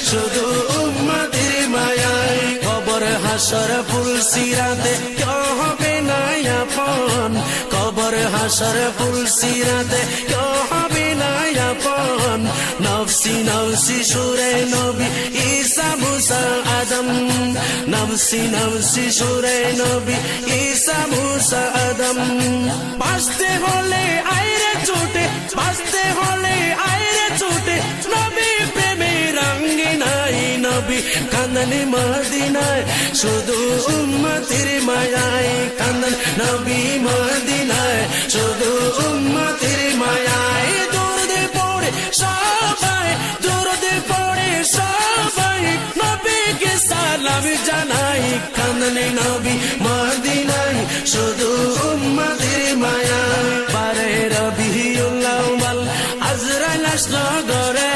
শুধু উম্মতের মায়ায় কবর হাসর ফুলসিরাতে কেউ হবে না আপন কবর হাসর ফুলসিরাতে কেউ হবে না আপন নফসি নফসি সুরে নবী ঈসা মুসা আদম নফসি নফসি সুরে নবী ঈসা মুসা আদম বাঁচতে হলে আইরে ছুটে বাঁচতে হলে আইরে ছুটে নবী প্রেমে রঙ্গে নাই নবী কান্দনে মদিনায় শুধু উম্মতের মায়ায় কান্দন নবী মদিনায় শুধু উম্মতের মায়ায় দরদে পড়ে সবাই দরদে পড়ে সবাই নবীকে সালাম জানাই কান্দনে নবী মদিনায় শুধু উম্মতের মায়ায় বারে রবিউল আউয়াল আজরাইল আসলো ঘরে